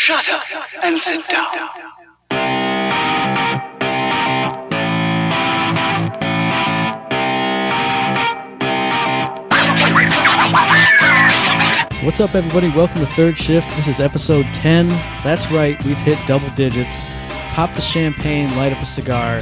Shut up and sit down. What's up, everybody? Welcome to Third Shift. This is episode 10. That's right, we've hit double digits. Pop the champagne, light up a cigar.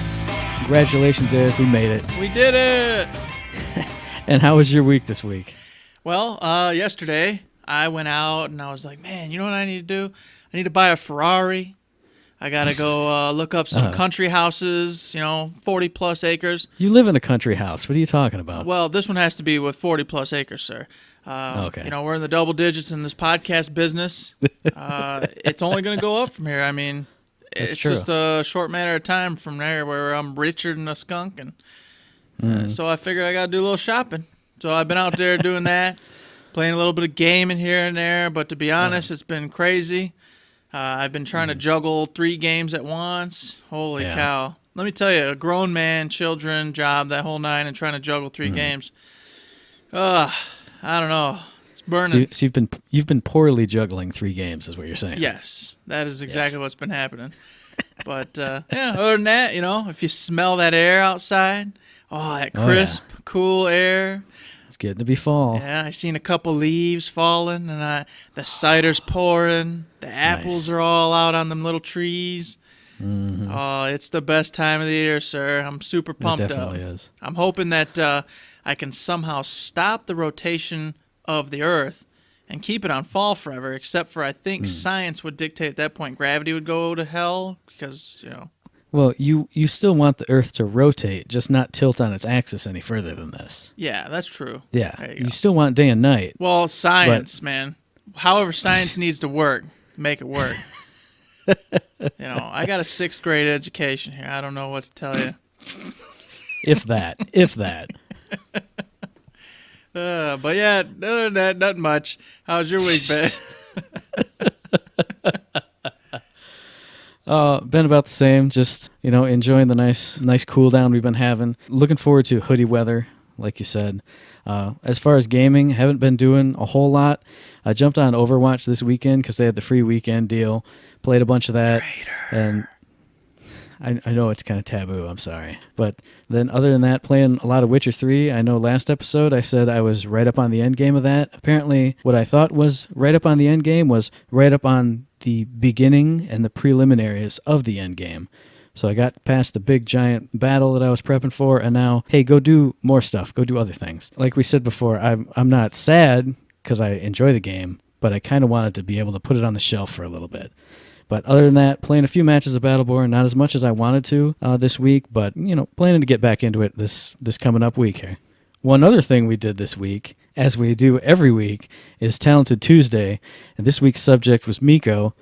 Congratulations, Eric, we made it. We did it! And how was your week this week? Well, yesterday I went out and I was like, man, you know what I need to do? I need to buy a Ferrari. I got to go look up some country houses, 40 plus acres. You live in a country house. What are you talking about? Well, this one has to be with 40 plus acres, sir. Okay. We're in the double digits in this podcast business. It's only going to go up from here. I mean, it's just a short matter of time from there where I'm richer than a skunk. And so I figured I got to do a little shopping. So I've been out there doing that, playing a little bit of gaming here and there. But to be honest, it's been crazy. I've been trying to juggle 3 games at once. Holy cow. Let me tell you, a grown man, children, job, that whole nine, and trying to juggle 3 games. I don't know. It's burning. So you've been poorly juggling 3 games, is what you're saying. Yes, that is exactly what's been happening. But other than that, if you smell that air outside, that crisp, cool air. It's getting to be fall. Yeah, I seen a couple leaves falling, and the cider's pouring. The apples are all out on them little trees. Mm-hmm. Oh, it's the best time of the year, sir. I'm super pumped up. It definitely is. I'm hoping that I can somehow stop the rotation of the Earth and keep it on fall forever, except for I think science would dictate at that point gravity would go to hell because, Well, you still want the Earth to rotate, just not tilt on its axis any further than this. Yeah, that's true. Yeah, you still want day and night. Well, science, man. However science needs to work, make it work. I got a 6th grade education here. I don't know what to tell you. If that. But yeah, other than that, not much. How's your week been? Been about the same. Just enjoying the nice cool down we've been having. Looking forward to hoodie weather, like you said. As far as gaming, haven't been doing a whole lot. I jumped on Overwatch this weekend because they had the free weekend deal. Played a bunch of that. Traitor. And I know it's kind of taboo, I'm sorry. But then other than that, playing a lot of Witcher 3. I know last episode I said I was right up on the end game of that. Apparently what I thought was right up on the end game was right up on the beginning and the preliminaries of the end game. So I got past the big giant battle that I was prepping for, and now, hey, go do more stuff. Go do other things. Like we said before, I'm not sad because I enjoy the game, but I kind of wanted to be able to put it on the shelf for a little bit. But other than that, playing a few matches of Battleborn, not as much as I wanted to this week, but, planning to get back into it this coming up week here. One other thing we did this week, as we do every week, is Talented Tuesday, and this week's subject was Miko.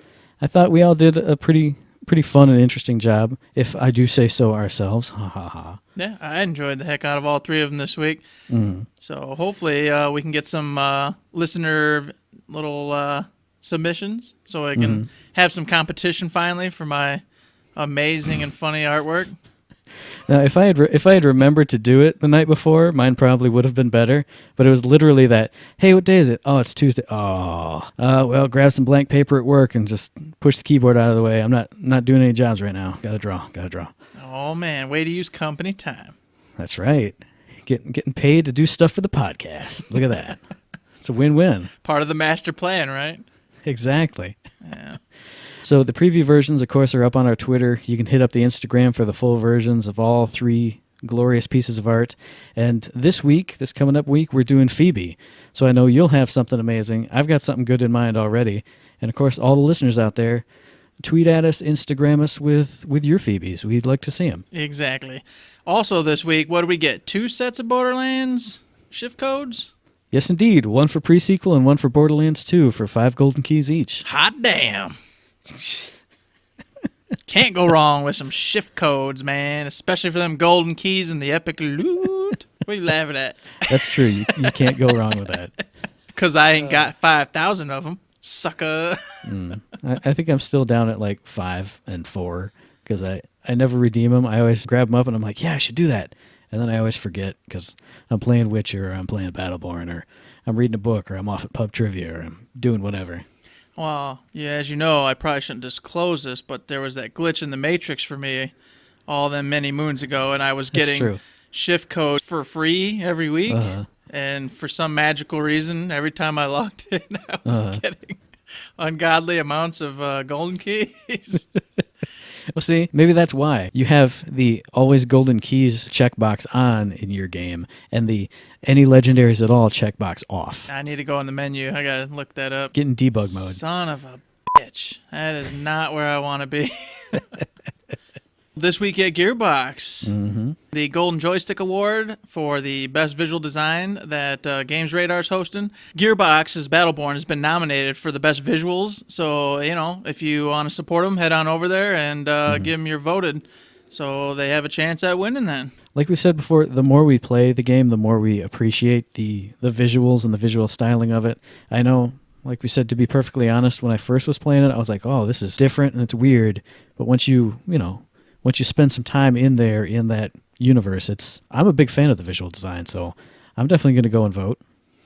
I thought we all did a pretty fun and interesting job, if I do say so ourselves. Ha ha ha. Yeah, I enjoyed the heck out of all 3 of them this week. So hopefully we can get some listener little submissions so I can have some competition finally for my amazing and funny artwork. Now, if I had remembered to do it the night before, mine probably would have been better. But it was literally that, hey, what day is it? Oh, it's Tuesday. Oh, well, grab some blank paper at work and just push the keyboard out of the way. I'm not doing any jobs right now. Gotta draw. Oh man, way to use company time. That's right. Getting paid to do stuff for the podcast. Look at that. It's a win-win. Part of the master plan, right? Exactly. Yeah. So the preview versions, of course, are up on our Twitter. You can hit up the Instagram for the full versions of all 3 glorious pieces of art. And this coming up week, we're doing Phoebe. So I know you'll have something amazing. I've got something good in mind already. And, of course, all the listeners out there, tweet at us, Instagram us with your Phoebes. We'd like to see them. Exactly. Also this week, what do we get? 2 sets of Borderlands shift codes? Yes, indeed. 1 for pre-sequel and 1 for Borderlands 2 for 5 golden keys each. Hot damn. Can't go wrong with some shift codes, man, especially for them golden keys and the epic loot. What are you laughing at? That's true. You can't go wrong with that. Because I ain't got 5,000 of them, sucker. I think I'm still down at like 5 and 4 because I never redeem them. I always grab them up and I'm like, yeah, I should do that. And then I always forget because I'm playing Witcher or I'm playing Battleborn or I'm reading a book or I'm off at pub trivia or I'm doing whatever. Well, yeah, as you know, I probably shouldn't disclose this, but there was that glitch in the Matrix for me all them many moons ago, and I was getting SHiFT code for free every week. And for some magical reason, every time I logged in, I was getting ungodly amounts of golden keys. Well, see, maybe that's why. You have the always golden keys checkbox on in your game, and the any legendaries at all checkbox off. I need to go in the menu. I got to look that up. Get in debug mode. Son of a bitch. That is not where I want to be. This week at Gearbox, the Golden Joystick Award for the Best Visual Design that Games Radar is hosting. Gearbox's Battleborn has been nominated for the Best Visuals, so, if you want to support them, head on over there and give them your voted, so they have a chance at winning then. Like we said before, the more we play the game, the more we appreciate the visuals and the visual styling of it. I know, like we said, to be perfectly honest, when I first was playing it, I was like, oh, this is different and it's weird, but once you spend some time in there, in that universe, I'm a big fan of the visual design, so I'm definitely going to go and vote.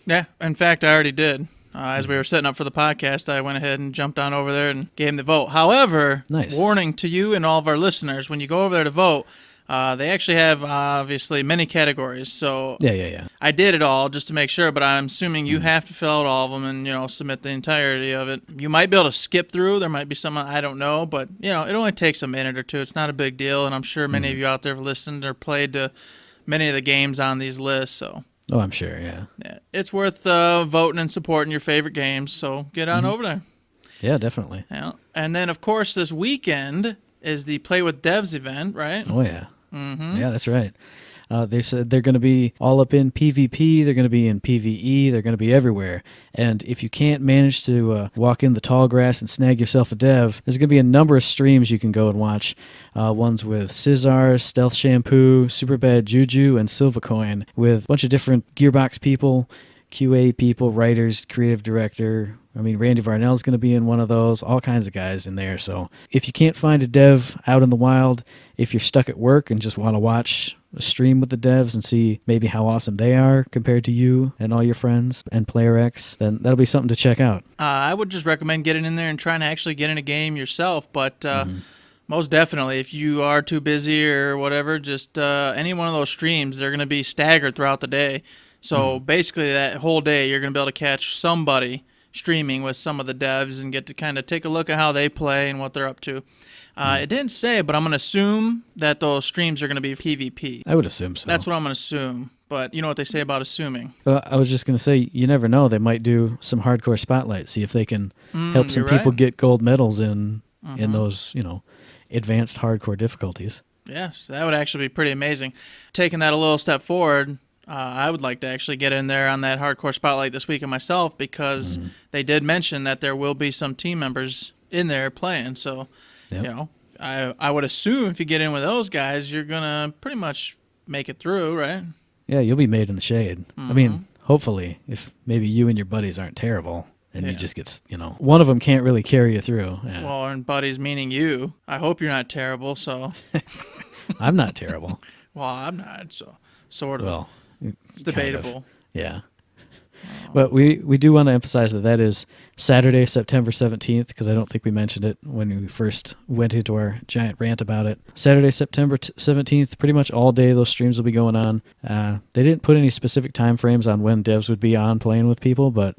Yeah, in fact, I already did. As we were setting up for the podcast, I went ahead and jumped on over there and gave him the vote. However, warning to you and all of our listeners, when you go over there to vote, they actually have, obviously, many categories. So Yeah. I did it all just to make sure, but I'm assuming you have to fill out all of them and, submit the entirety of it. You might be able to skip through. There might be some I don't know, but, it only takes a minute or two. It's not a big deal, and I'm sure many of you out there have listened or played to many of the games on these lists. So. Oh, I'm sure, yeah. It's worth voting and supporting your favorite games, so get on over there. Yeah, definitely. Yeah. And then, of course, this weekend is the Play with Devs event, right? Oh, yeah. Yeah, that's right. They said they're going to be all up in PvP, they're going to be in PvE, they're going to be everywhere. And if you can't manage to walk in the tall grass and snag yourself a dev, there's going to be a number of streams you can go and watch. Ones with Scissor, Stealth Shampoo, Superbad Juju, and Silvacoin, with a bunch of different Gearbox people, QA people, writers, creative director. I mean, Randy Varnell's going to be in one of those, all kinds of guys in there. So if you can't find a dev out in the wild, if you're stuck at work and just want to watch a stream with the devs and see maybe how awesome they are compared to you and all your friends and Player X, then that'll be something to check out. I would just recommend getting in there and trying to actually get in a game yourself, but most definitely, if you are too busy or whatever, just any one of those streams, they're going to be staggered throughout the day. So basically that whole day, you're going to be able to catch somebody streaming with some of the devs and get to kind of take a look at how they play and what they're up to. It didn't say, but I'm going to assume that those streams are going to be PvP. I would assume so. That's what I'm going to assume. But you know what they say about assuming. I was just going to say, you never know. They might do some hardcore spotlight, see if they can help some people get gold medals in those, advanced hardcore difficulties. Yes, that would actually be pretty amazing. Taking that a little step forward, I would like to actually get in there on that hardcore spotlight this weekend myself, because they did mention that there will be some team members in there playing. So, I would assume if you get in with those guys, you're going to pretty much make it through, right? Yeah, you'll be made in the shade. I mean, hopefully, if maybe you and your buddies aren't terrible. And you just get, one of them can't really carry you through. Yeah. Well, and buddies meaning you. I hope you're not terrible, so. I'm not terrible. Well, I'm not, so sort of. Well, it's debatable. Kind of, yeah. But we do want to emphasize that is Saturday, September 17th, because I don't think we mentioned it when we first went into our giant rant about it. Saturday, September 17th, pretty much all day those streams will be going on. They didn't put any specific time frames on when devs would be on playing with people, but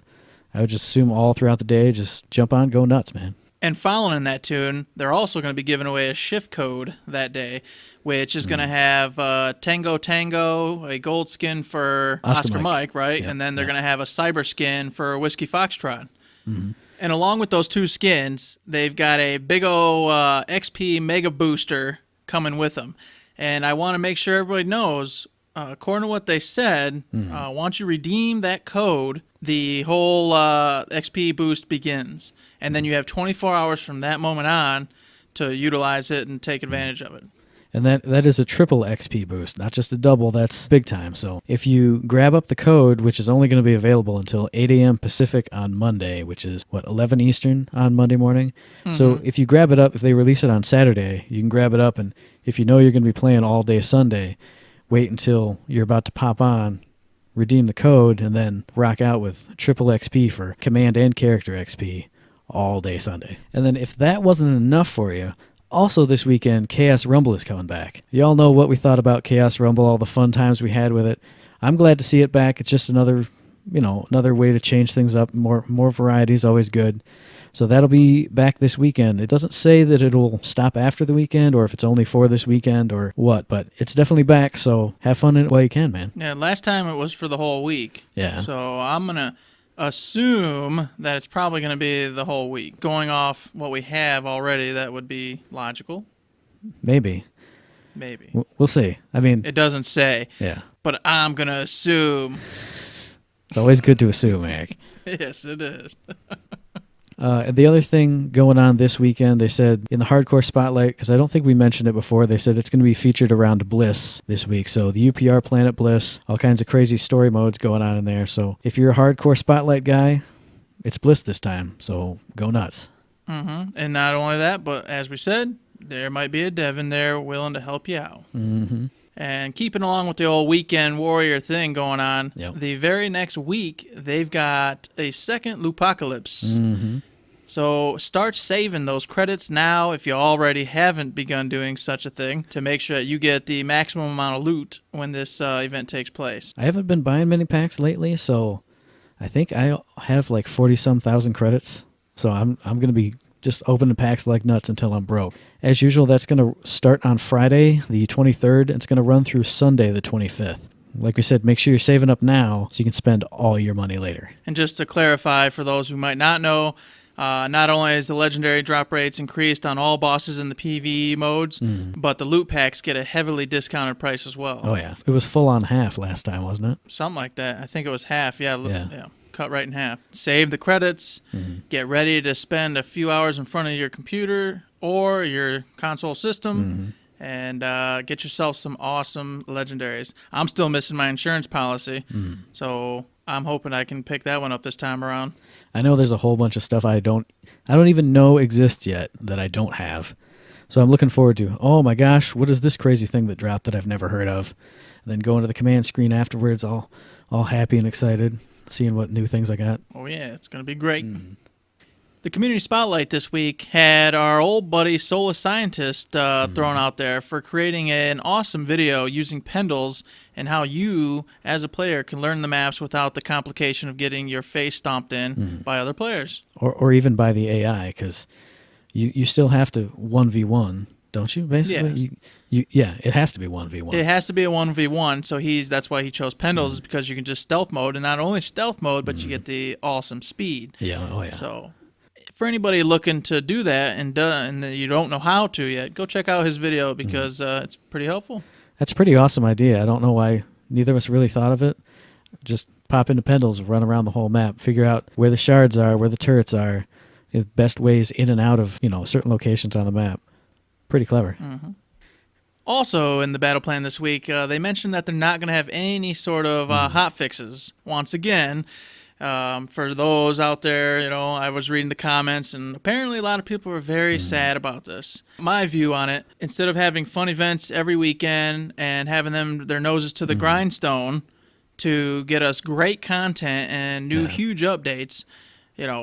I would just assume all throughout the day, just jump on, go nuts, man. And following that tune, they're also going to be giving away a SHiFT code that day, which is going to have Tango Tango, a gold skin for Oscar Mike, right? And then they're going to have a cyber skin for Whiskey Foxtrot. And along with those two skins, they've got a big ol' XP Mega Booster coming with them. And I want to make sure everybody knows, according to what they said, once you redeem that code, the whole XP boost begins. And then you have 24 hours from that moment on to utilize it and take advantage of it. And that is a triple XP boost, not just a double. That's big time. So if you grab up the code, which is only going to be available until 8 a.m. Pacific on Monday, which is, 11 Eastern on Monday morning? So if you grab it up, if they release it on Saturday, you can grab it up, and if you know you're going to be playing all day Sunday, wait until you're about to pop on, redeem the code, and then rock out with triple XP for command and character XP all day Sunday. And then if that wasn't enough for you, also this weekend, Chaos Rumble is coming back. Y'all know what we thought about Chaos Rumble, all the fun times we had with it. I'm glad to see it back. It's just another way to change things up. More variety is always good. So that'll be back this weekend. It doesn't say that it'll stop after the weekend or if it's only for this weekend or what, but it's definitely back, so have fun in it while you can, man. Yeah, last time it was for the whole week. Yeah. So I'm going to assume that it's probably going to be the whole week. Going off what we have already, that would be logical. Maybe. We'll see. I mean, it doesn't say. Yeah. But I'm going to assume. It's always good to assume, Eric. Yes, it is. The other thing going on this weekend, they said in the hardcore spotlight, because I don't think we mentioned it before, they said it's going to be featured around Bliss this week. So the UPR Planet Bliss, all kinds of crazy story modes going on in there. So if you're a hardcore spotlight guy, it's Bliss this time. So go nuts. Mm-hmm. And not only that, but as we said, there might be a dev in there willing to help you out. Mm-hmm. And keeping along with the old weekend warrior thing going on, yep. The very next week, they've got a second Loopocalypse. Mm-hmm. So start saving those credits now if you already haven't begun doing such a thing to make sure that you get the maximum amount of loot when this event takes place. I haven't been buying many packs lately, so I think I have like 40-some thousand credits. So I'm going to be just opening packs like nuts until I'm broke. As usual, that's going to start on Friday, the 23rd, and it's going to run through Sunday, the 25th. Like we said, make sure you're saving up now so you can spend all your money later. And just to clarify for those who might not know, not only is the legendary drop rates increased on all bosses in the PvE modes, but the loot packs get a heavily discounted price as well. Oh, yeah. It was full on half last time, wasn't it? Something like that. I think it was half. Yeah. Cut right in half. Save the credits. Get ready to spend a few hours in front of your computer or your console system and get yourself some awesome legendaries. I'm still missing my insurance policy, so I'm hoping I can pick that one up this time around. I know there's a whole bunch of stuff I don't even know exists yet that I don't have. So I'm looking forward to, oh my gosh, what is this crazy thing that dropped that I've never heard of? And then going to the command screen afterwards, all happy and excited, seeing what new things I got. Oh yeah, it's going to be great. The community spotlight this week had our old buddy Soulless Scientist thrown out there for creating an awesome video using pendles and how you, as a player, can learn the maps without the complication of getting your face stomped in by other players. Or even by the AI, because you still have to 1v1, don't you, basically? Yes. It has to be 1v1. It has to be a 1v1, so that's why he chose pendles, is because you can just stealth mode, and not only stealth mode, but you get the awesome speed. Yeah, oh yeah. So for anybody looking to do that and you don't know how to yet, go check out his video because it's pretty helpful. That's a pretty awesome idea. I don't know why neither of us really thought of it. Just pop into pendles, run around the whole map, figure out where the shards are, where the turrets are, the best ways in and out of certain locations on the map. Pretty clever. Also, in the battle plan this week, they mentioned that they're not going to have any sort of hot fixes. Once again, for those out there, I was reading the comments, and apparently a lot of people were very sad about this. My view on it, instead of having fun events every weekend and having them their noses to the grindstone to get us great content and new huge updates,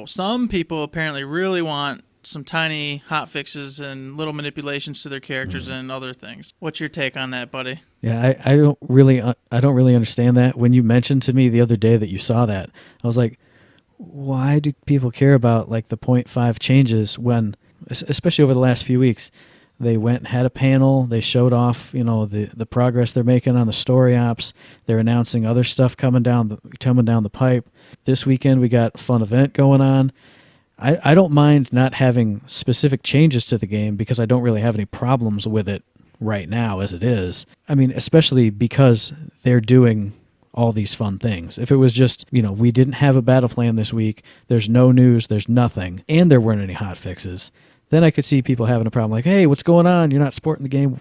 some people apparently really want some tiny hot fixes and little manipulations to their characters and other things. What's your take on that, buddy? Yeah, I don't really understand that. When you mentioned to me the other day that you saw that, I was like, why do people care about like the 0.5 changes when, especially over the last few weeks, they went and had a panel, they showed off, the progress they're making on the story ops. They're announcing other stuff coming down the pipe. This weekend we got a fun event going on. I don't mind not having specific changes to the game because I don't really have any problems with it right now as it is. I mean, especially because they're doing all these fun things. If it was just, we didn't have a battle plan this week, there's no news, there's nothing, and there weren't any hot fixes, then I could see people having a problem like, hey, what's going on? You're not supporting the game.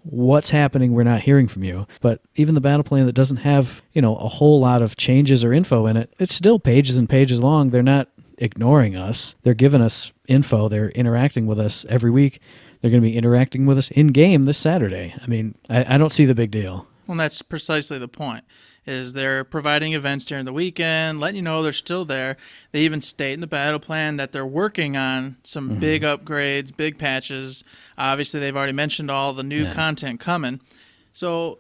What's happening? We're not hearing from you. But even the battle plan that doesn't have, a whole lot of changes or info in it, it's still pages and pages long. They're not ignoring us. They're giving us info. They're interacting with us every week. They're going to be interacting with us in-game this Saturday. I mean, I don't see the big deal. Well, that's precisely the point. is they're providing events during the weekend, letting you know they're still there. They even state in the battle plan that they're working on some big upgrades, big patches. Obviously, they've already mentioned all the new content coming. So,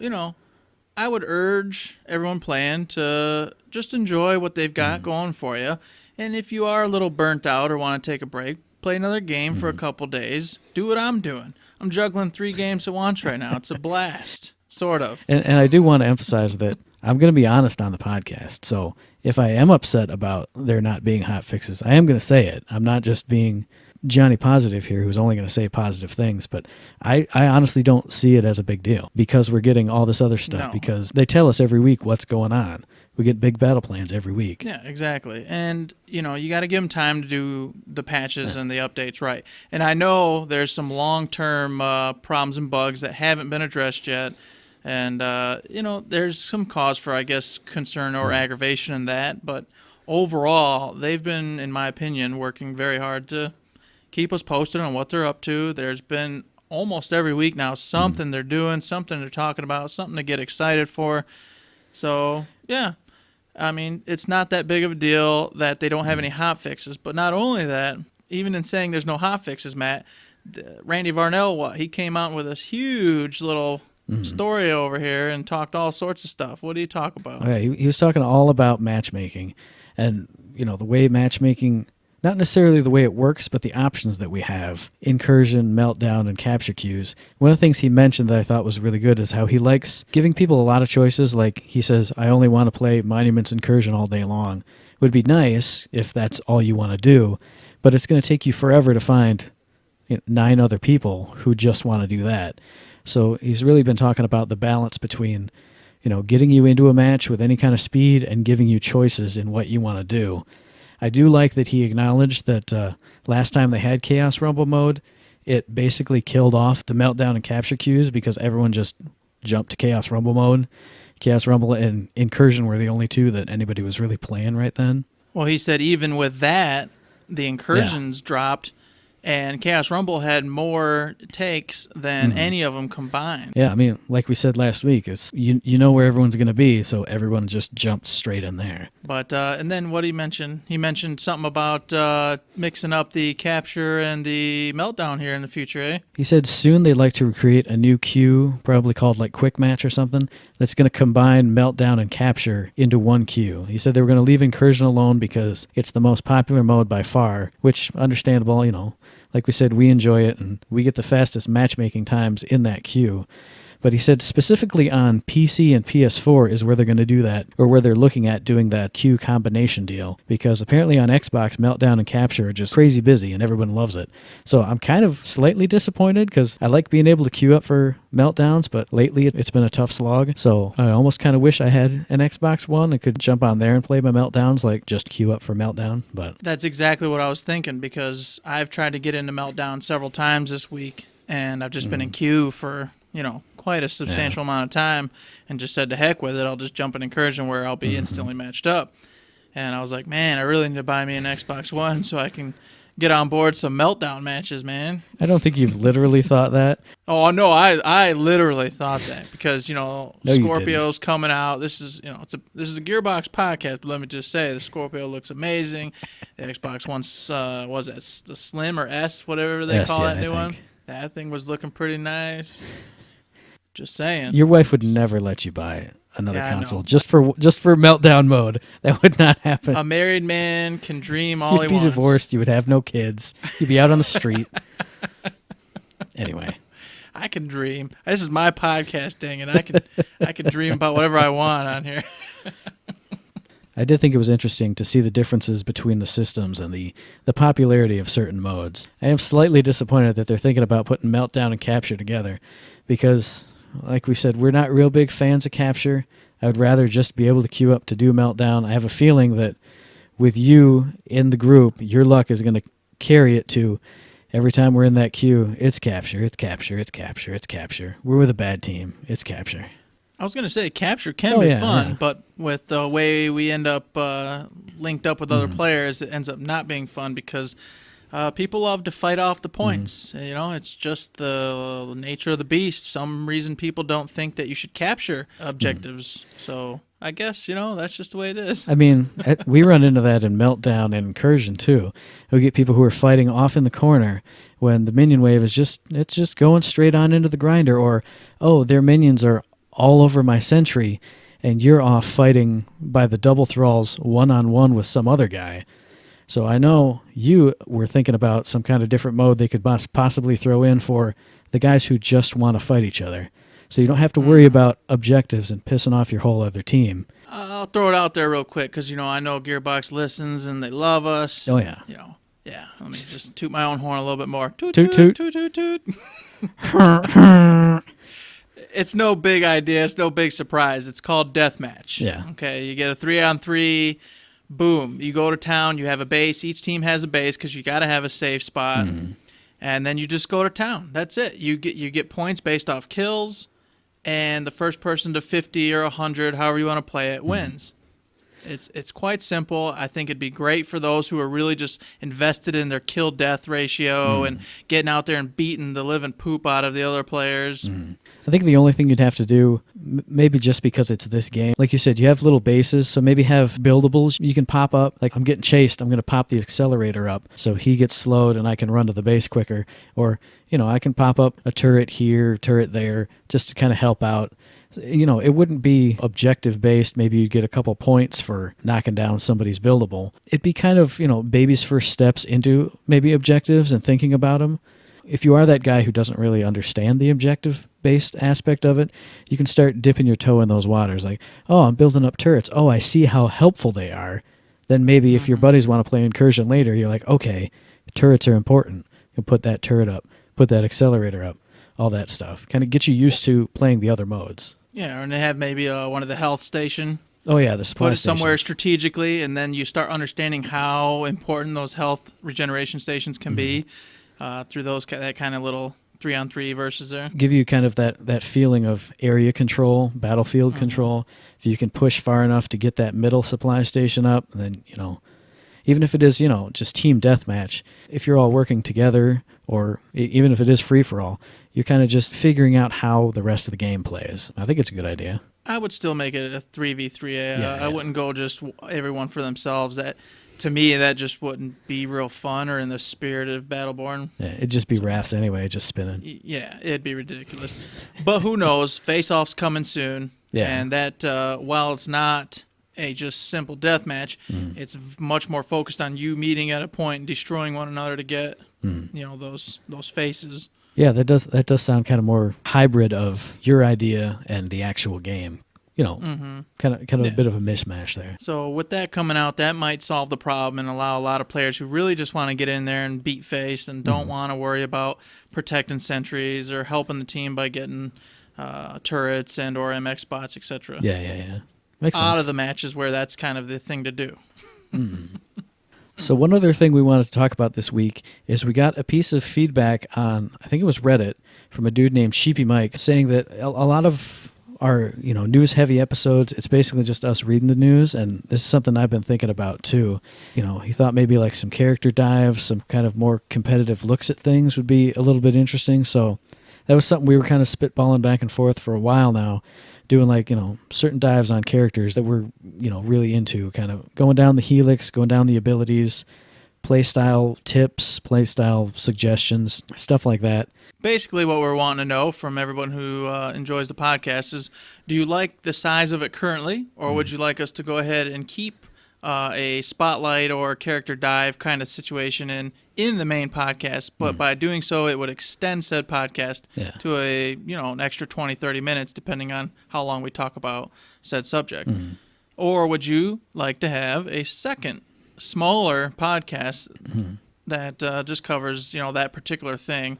I would urge everyone playing to just enjoy what they've got going for you. And if you are a little burnt out or want to take a break, play another game for a couple days. Do what I'm doing. I'm juggling 3 games at once right now. It's a blast, sort of. And I do want to emphasize that I'm going to be honest on the podcast. So if I am upset about there not being hot fixes, I am going to say it. I'm not just being Johnny Positive here, who's only going to say positive things, but I honestly don't see it as a big deal because we're getting all this other stuff because they tell us every week what's going on. We get big battle plans every week. Yeah, exactly. And, you got to give them time to do the patches and the updates right. And I know there's some long-term problems and bugs that haven't been addressed yet. And, there's some cause for, I guess, concern or aggravation in that. But overall, they've been, in my opinion, working very hard to keep us posted on what they're up to. There's been almost every week now something they're doing, something they're talking about, something to get excited for. So, yeah. I mean, it's not that big of a deal that they don't have any hot fixes. But not only that, even in saying there's no hot fixes, Matt, Randy Varnell, he came out with this huge little story over here and talked all sorts of stuff. What did he talk about? Okay, he was talking all about matchmaking and, the way matchmaking, not necessarily the way it works, but the options that we have, incursion, meltdown, and capture queues. One of the things he mentioned that I thought was really good is how he likes giving people a lot of choices. Like he says, I only want to play Monuments Incursion all day long. It would be nice if that's all you want to do, but it's going to take you forever to find 9 other people who just want to do that. So he's really been talking about the balance between, getting you into a match with any kind of speed and giving you choices in what you want to do. I do like that he acknowledged that last time they had Chaos Rumble mode, it basically killed off the meltdown and capture queues because everyone just jumped to Chaos Rumble mode. Chaos Rumble and Incursion were the only 2 that anybody was really playing right then. Well, he said even with that, the Incursions dropped, and Chaos Rumble had more takes than any of them combined. Yeah, I mean, like we said last week, it's you know where everyone's going to be, so everyone just jumped straight in there. But and then what did he mention? He mentioned something about mixing up the capture and the meltdown here in the future, eh? He said soon they'd like to create a new queue, probably called like Quick Match or something, that's going to combine meltdown and capture into one queue. He said they were going to leave Incursion alone because it's the most popular mode by far, which, understandable, like we said, we enjoy it, and we get the fastest matchmaking times in that queue. But he said specifically on PC and PS4 is where they're going to do that, or where they're looking at doing that queue combination deal, because apparently on Xbox, Meltdown and Capture are just crazy busy, and everyone loves it. So I'm kind of slightly disappointed, because I like being able to queue up for Meltdowns, but lately it's been a tough slog, so I almost kind of wish I had an Xbox One and could jump on there and play my Meltdowns, like just queue up for Meltdown. But that's exactly what I was thinking, because I've tried to get into Meltdown several times this week, and I've just been in queue for, quite a substantial amount of time, and just said to heck with it, I'll just jump in Incursion where I'll be instantly matched up. And I was like, man, I really need to buy me an Xbox One so I can get on board some Meltdown matches, man. I don't think you've literally thought that. Oh, no, I literally thought that because, No, Scorpio's coming out. This is, this is a Gearbox podcast, but let me just say, the Scorpio looks amazing. The Xbox One's, was that the Slim or S, whatever they call that new one? That thing was looking pretty nice. Just saying. Your wife would never let you buy another console just for Meltdown mode. That would not happen. A married man can dream all he wants. You'd be divorced. You would have no kids. You'd be out on the street. Anyway, I can dream. This is my podcast, dang it. I can dream about whatever I want on here. I did think it was interesting to see the differences between the systems and the popularity of certain modes. I am slightly disappointed that they're thinking about putting Meltdown and Capture together because, like we said, we're not real big fans of Capture. I would rather just be able to queue up to do Meltdown. I have a feeling that with you in the group, your luck is going to carry it to every time we're in that queue, it's Capture, it's Capture, it's Capture, it's Capture. We're with a bad team. It's Capture. I was going to say Capture can be fun, but with the way we end up linked up with other players, it ends up not being fun because people love to fight off the points. It's just the nature of the beast. Some reason people don't think that you should capture objectives. So I guess, that's just the way it is. I mean, we run into that in Meltdown and Incursion, too. We get people who are fighting off in the corner when the minion wave is just going straight on into the grinder, or, oh, their minions are all over my sentry, and you're off fighting by the double thralls one-on-one with some other guy. So I know you were thinking about some kind of different mode they could possibly throw in for the guys who just want to fight each other. So you don't have to worry about objectives and pissing off your whole other team. I'll throw it out there real quick because, I know Gearbox listens and they love us. Oh, yeah. Yeah, let me just toot my own horn a little bit more. Toot, toot, toot, toot. toot, toot, toot. It's no big idea. It's no big surprise. It's called Deathmatch. Yeah. Okay, you get a 3-on-3. Boom. You go to town. You have a base. Each team has a base because you got to have a safe spot. Mm-hmm. And then you just go to town. That's it. You get points based off kills, and the first person to 50 or 100, however you want to play it, wins. It's quite simple. I think it'd be great for those who are really just invested in their kill-death ratio and getting out there and beating the living poop out of the other players. I think the only thing you'd have to do, maybe just because it's this game, like you said, you have little bases, so maybe have buildables you can pop up. Like, I'm getting chased, I'm going to pop the accelerator up so he gets slowed and I can run to the base quicker. Or, I can pop up a turret here, turret there, just to kind of help out. It wouldn't be objective-based. Maybe you'd get a couple points for knocking down somebody's buildable. It'd be kind of, baby's first steps into maybe objectives and thinking about them. If you are that guy who doesn't really understand the objective-based aspect of it, you can start dipping your toe in those waters. Like, oh, I'm building up turrets. Oh, I see how helpful they are. Then maybe if your buddies want to play Incursion later, you're like, okay, turrets are important. You put that turret up, put that accelerator up, all that stuff. Kind of get you used to playing the other modes. Yeah, and they have maybe one of the health station. Oh, yeah, the supply Put it stations. somewhere strategically, and then you start understanding how important those health regeneration stations can be through that kind of little 3-on-3 versus there. Give you kind of that feeling of area control, battlefield control. If you can push far enough to get that middle supply station up, then, even if it is, just team deathmatch, if you're all working together, or even if it is free-for-all, you're kind of just figuring out how the rest of the game plays. I think it's a good idea. I would still make it a 3v3. Yeah. I wouldn't go just everyone for themselves. To me, that just wouldn't be real fun or in the spirit of Battleborn. Yeah, it'd just be wraths anyway, just spinning. Yeah, it'd be ridiculous. But who knows? Face-Off's coming soon. Yeah. And that, while it's not a just simple deathmatch, it's much more focused on you meeting at a point and destroying one another to get those faces. Yeah, that does sound kind of more hybrid of your idea and the actual game. Kind of a bit of a mishmash there. So with that coming out, that might solve the problem and allow a lot of players who really just want to get in there and beat face and don't want to worry about protecting sentries or helping the team by getting turrets and or MX bots, etc. Yeah. Makes sense. Out of the matches where that's kind of the thing to do. So one other thing we wanted to talk about this week is we got a piece of feedback on, I think it was Reddit, from a dude named Sheepy Mike, saying that a lot of our news-heavy episodes, it's basically just us reading the news, and this is something I've been thinking about too. He thought maybe like some character dives, some kind of more competitive looks at things would be a little bit interesting. So that was something we were kind of spitballing back and forth for a while now, doing like, certain dives on characters that we're, really into, kind of going down the helix, going down the abilities, playstyle tips, playstyle suggestions, stuff like that. Basically what we're wanting to know from everyone who enjoys the podcast is, do you like the size of it currently, or would you like us to go ahead and keep a spotlight or character dive kind of situation in the main podcast, but by doing so, it would extend said podcast to an extra 20, 30 minutes, depending on how long we talk about said subject. Or would you like to have a second, smaller podcast that just covers, that particular thing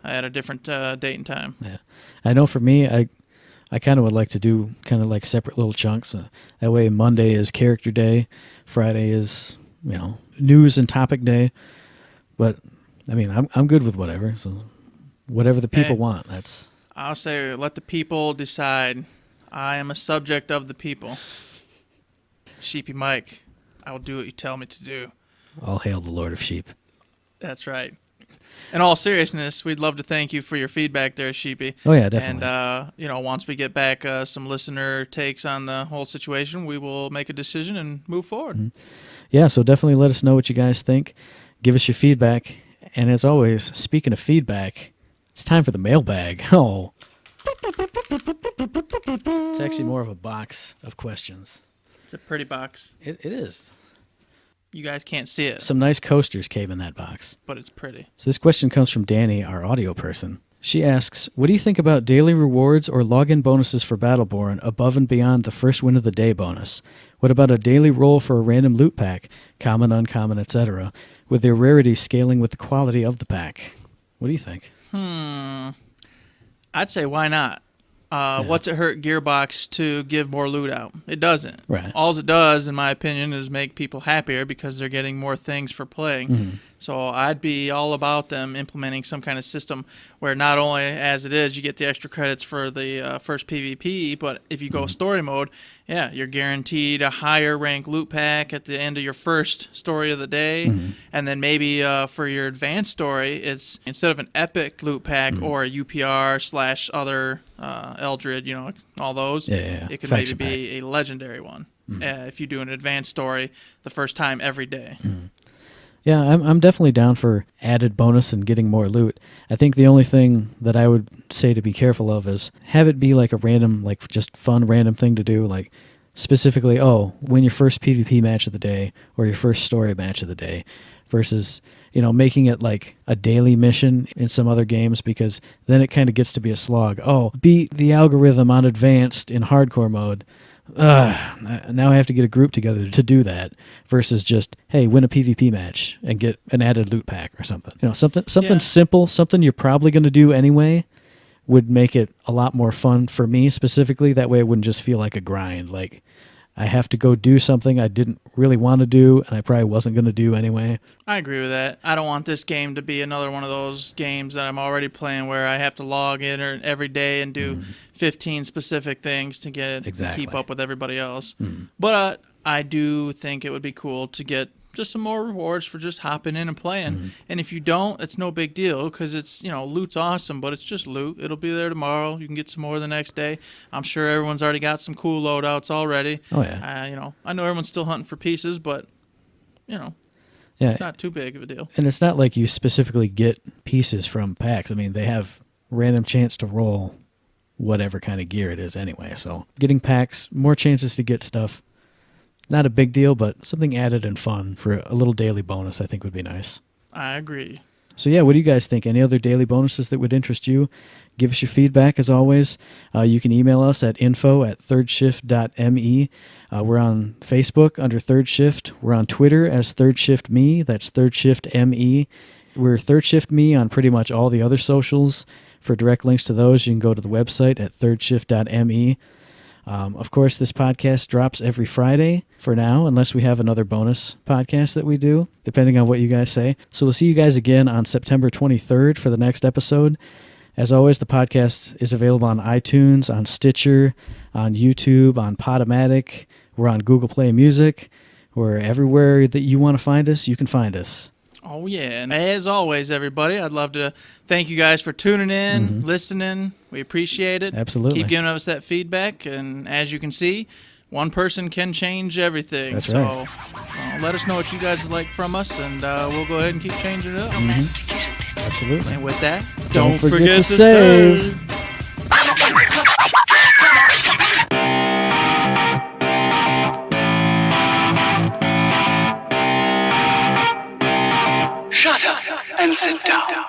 at a different date and time? Yeah. I know for me, I kind of would like to do kind of like separate little chunks. That way Monday is character day, Friday is, news and topic day. But I mean, I'm good with whatever. So whatever the people want, that's. I'll say let the people decide. I am a subject of the people. Sheepy Mike, I will do what you tell me to do. All hail the Lord of Sheep. That's right. In all seriousness, we'd love to thank you for your feedback there, Sheepy. Oh, yeah, definitely. And, once we get back some listener takes on the whole situation, we will make a decision and move forward. Mm-hmm. Yeah, so definitely let us know what you guys think. Give us your feedback. And as always, speaking of feedback, it's time for the mailbag. Oh. It's actually more of a box of questions. It's a pretty box. It is. You guys can't see it. Some nice coasters came in that box. But it's pretty. So this question comes from Danny, our audio person. She asks, what do you think about daily rewards or login bonuses for Battleborn above and beyond the first win of the day bonus? What about a daily roll for a random loot pack, common, uncommon, etc., with their rarity scaling with the quality of the pack? What do you think? I'd say why not? What's it hurt Gearbox to give more loot out? It doesn't. Right. All it does, in my opinion, is make people happier because they're getting more things for playing. Mm-hmm. So I'd be all about them implementing some kind of system where not only, as it is, you get the extra credits for the first PvP, but if you go story mode, you're guaranteed a higher rank loot pack at the end of your first story of the day. And then maybe for your advanced story, it's instead of an epic loot pack or a UPR / other Eldred, all those, it could Faction maybe be a legendary one if you do an advanced story the first time every day. Yeah, I'm definitely down for added bonus and getting more loot. I think the only thing that I would say to be careful of is have it be like a random, like just fun random thing to do, like specifically, win your first PvP match of the day or your first story match of the day versus, making it like a daily mission in some other games because then it kind of gets to be a slog. Beat the algorithm on advanced in hardcore mode. Now I have to get a group together to do that versus just, hey, win a PvP match and get an added loot pack or something. Something simple, something you're probably going to do anyway would make it a lot more fun for me specifically. That way it wouldn't just feel like a grind. Like I have to go do something I didn't really want to do and I probably wasn't going to do anyway. I agree with that. I don't want this game to be another one of those games that I'm already playing where I have to log in every day and do 15 specific things to keep up with everybody else. But I do think it would be cool to get just some more rewards for just hopping in and playing. And if you don't, it's no big deal because it's, loot's awesome, but it's just loot. It'll be there tomorrow. You can get some more the next day. I'm sure everyone's already got some cool loadouts already. Oh, yeah. I know everyone's still hunting for pieces, but, it's not too big of a deal. And it's not like you specifically get pieces from packs. I mean, they have random chance to roll whatever kind of gear it is anyway. So getting packs, more chances to get stuff. Not a big deal, but something added and fun for a little daily bonus I think would be nice. I agree. So yeah, what do you guys think? Any other daily bonuses that would interest you? Give us your feedback as always. You can email us at info@thirdshift.me. We're on Facebook under Third Shift. We're on Twitter as Third Shift Me. That's Third Shift ME. We're Third Shift Me on pretty much all the other socials. For direct links to those, you can go to the website at thirdshift.me. Of course, this podcast drops every Friday for now, unless we have another bonus podcast that we do, depending on what you guys say. So we'll see you guys again on September 23rd for the next episode. As always, the podcast is available on iTunes, on Stitcher, on YouTube, on Podomatic. We're on Google Play Music. We're everywhere that you want to find us, you can find us. Oh, yeah. And as always, everybody, I'd love to thank you guys for tuning in, listening. We appreciate it. Absolutely. Keep giving us that feedback. And as you can see, one person can change everything. That's right. So let us know what you guys would like from us, and we'll go ahead and keep changing it up. Absolutely. And with that, don't forget to save. Shut up and sit down.